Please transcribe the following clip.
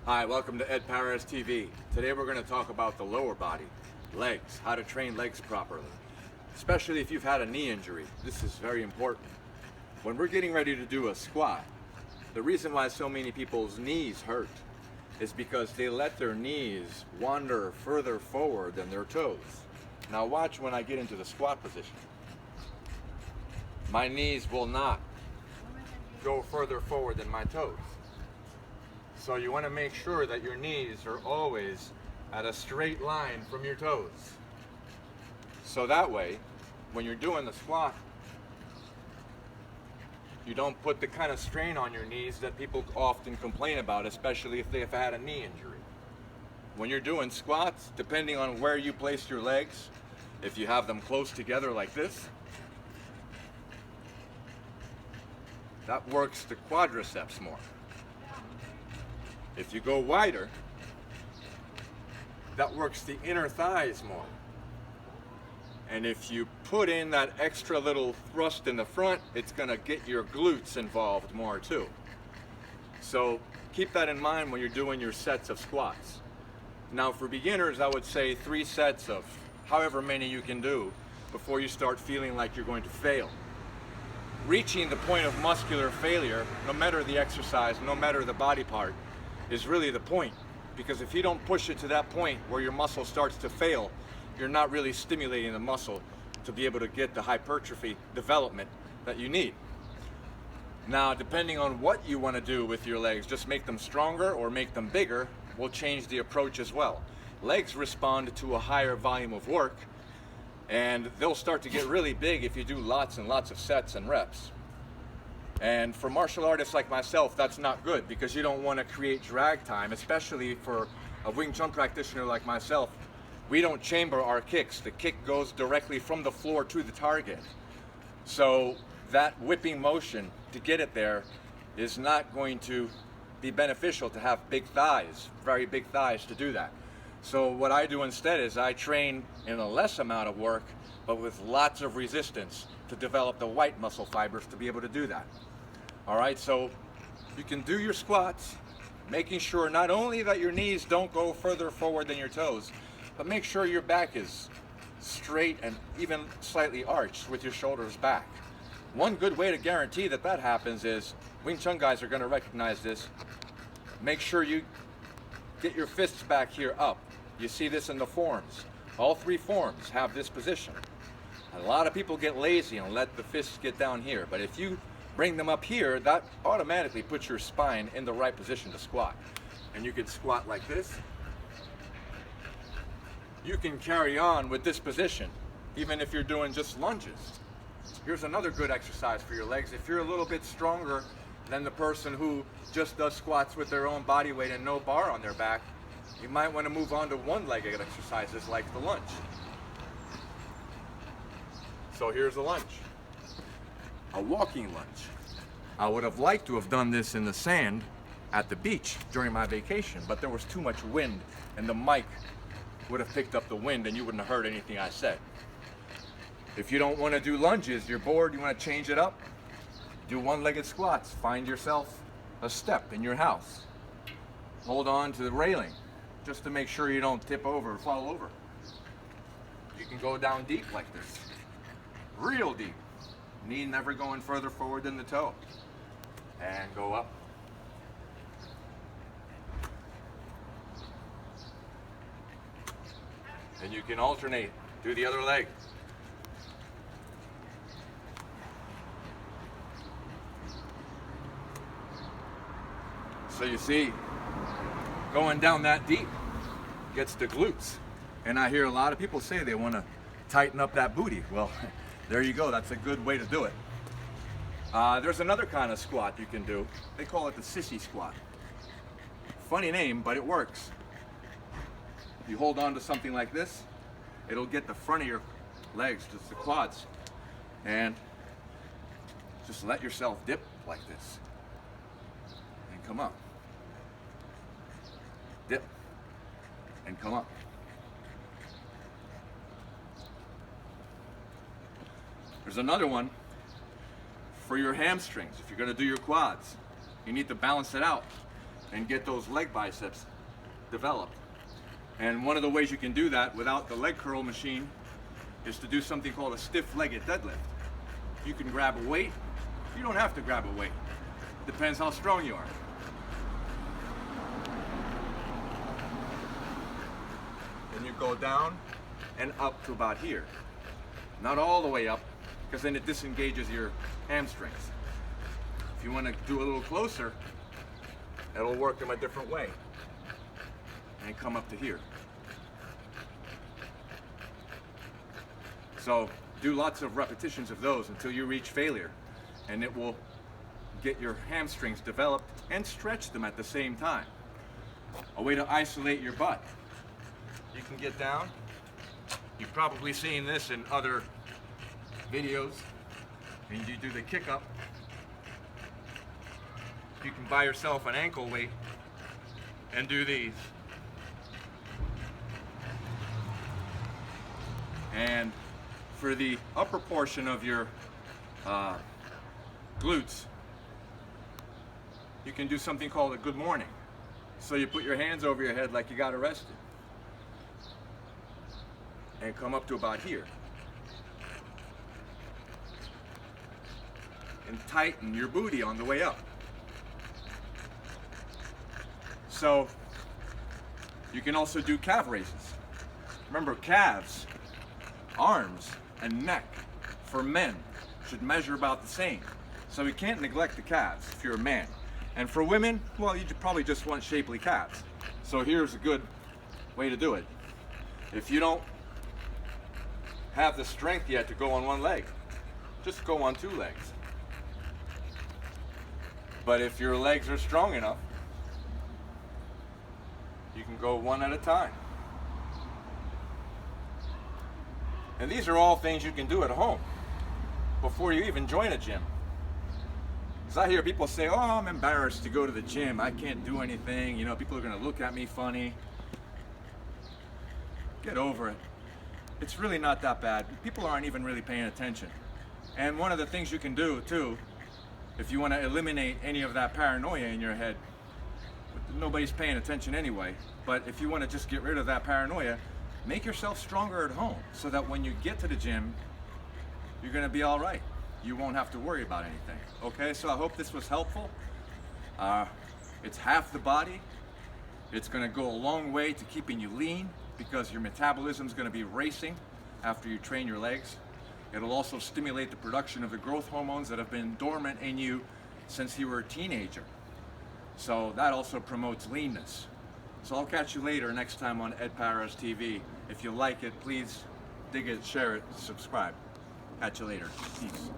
Hi, welcome to Ed Paris TV. Today we're going to talk about the lower body, legs, how to train legs properly. Especially if you've had a knee injury, this is very important. When we're getting ready to do a squat, the reason why so many people's knees hurt is because they let their knees wander further forward than their toes. Now watch when I get into the squat position. My knees will not go further forward than my toes. So you want to make sure that your knees are always at a straight line from your toes. So that way, when you're doing the squat, you don't put the kind of strain on your knees that people often complain about, especially if they've had a knee injury. When you're doing squats, depending on where you place your legs, if you have them close together like this, that works the quadriceps more. If you go wider, that works the inner thighs more. And if you put in that extra little thrust in the front, it's gonna get your glutes involved more too. So keep that in mind when you're doing your sets of squats. Now for beginners, I would say 3 sets of however many you can do before you start feeling like you're going to fail. Reaching the point of muscular failure, no matter the exercise, no matter the body part, is really the point. Because if you don't push it to that point where your muscle starts to fail, you're not really stimulating the muscle to be able to get the hypertrophy development that you need. Now, depending on what you want to do with your legs, just make them stronger or make them bigger, will change the approach as well. Legs respond to a higher volume of work, and they'll start to get really big if you do lots and lots of sets and reps. And for martial artists like myself, that's not good because you don't want to create drag time, especially for a Wing Chun practitioner like myself. We don't chamber our kicks. The kick goes directly from the floor to the target. So that whipping motion to get it there is not going to be beneficial to have big thighs, very big thighs to do that. So what I do instead is I train in a less amount of work, but with lots of resistance to develop the white muscle fibers to be able to do that. All right, so you can do your squats, making sure not only that your knees don't go further forward than your toes, but make sure your back is straight and even slightly arched with your shoulders back. One good way to guarantee that that happens is, Wing Chun guys are going to recognize this, make sure you get your fists back here up. You see this in the forms. All 3 forms have this position. A lot of people get lazy and let the fists get down here, but if you bring them up here, that automatically puts your spine in the right position to squat. And you can squat like this. You can carry on with this position, even if you're doing just lunges. Here's another good exercise for your legs. If you're a little bit stronger than the person who just does squats with their own body weight and no bar on their back, you might want to move on to one-legged exercises like the lunge. So here's a lunge. A walking lunge. I would have liked to have done this in the sand at the beach during my vacation, but there was too much wind and the mic would have picked up the wind and you wouldn't have heard anything I said. If you don't want to do lunges, you're bored, you want to change it up, do one-legged squats. Find yourself a step in your house. Hold on to the railing just to make sure you don't tip over or fall over. You can go down deep like this, real deep. Knee never going further forward than the toe. And go up. And you can alternate, do the other leg. So you see, going down that deep gets the glutes. And I hear a lot of people say they want to tighten up that booty. Well, there you go, that's a good way to do it. There's another kind of squat you can do. They call it the sissy squat. Funny name, but it works. You hold on to something like this, it'll get the front of your legs, just the quads, and just let yourself dip like this. And come up. Dip. And come up. There's another one for your hamstrings. If you're going to do your quads, you need to balance it out. and get those leg biceps developed. And one of the ways you can do that without the leg curl machine is to do something called a stiff-legged deadlift. You can grab a weight. You don't have to grab a weight. Depends how strong you are. Then you go down and up to about here. Not all the way up, because then it disengages your hamstrings. If you want to do a little closer, it'll work them a different way. And come up to here. So do lots of repetitions of those until you reach failure, and it will get your hamstrings developed and stretch them at the same time. A way to isolate your butt. You can get down. You've probably seen this in other videos, and you do the kick up. You can buy yourself an ankle weight and do these. And for the upper portion of your glutes, you can do something called a good morning. So you put your hands over your head like you got arrested and come up to about here and tighten your booty on the way up. So you can also do calf raises. Remember, calves, arms, and neck for men should measure about the same. So you can't neglect the calves if you're a man. And for women, well, you probably just want shapely calves. So here's a good way to do it. If you don't have the strength yet to go on one leg, just go on two legs. But if your legs are strong enough, you can go one at a time. And these are all things you can do at home before you even join a gym. Because I hear people say, oh, I'm embarrassed to go to the gym. I can't do anything. You know, people are going to look at me funny. Get over it. It's really not that bad. People aren't even really paying attention. And one of the things you can do, too, if you want to eliminate any of that paranoia in your head, nobody's paying attention anyway, but if you want to just get rid of that paranoia, make yourself stronger at home so that when you get to the gym, you're going to be all right. You won't have to worry about anything. Okay, so I hope this was helpful. It's half the body. It's going to go a long way to keeping you lean because your metabolism is going to be racing after you train your legs. It'll also stimulate the production of the growth hormones that have been dormant in you since you were a teenager. So that also promotes leanness. So I'll catch you later next time on Ed Paras TV. If you like it, please dig it, share it, subscribe. Catch you later. Peace.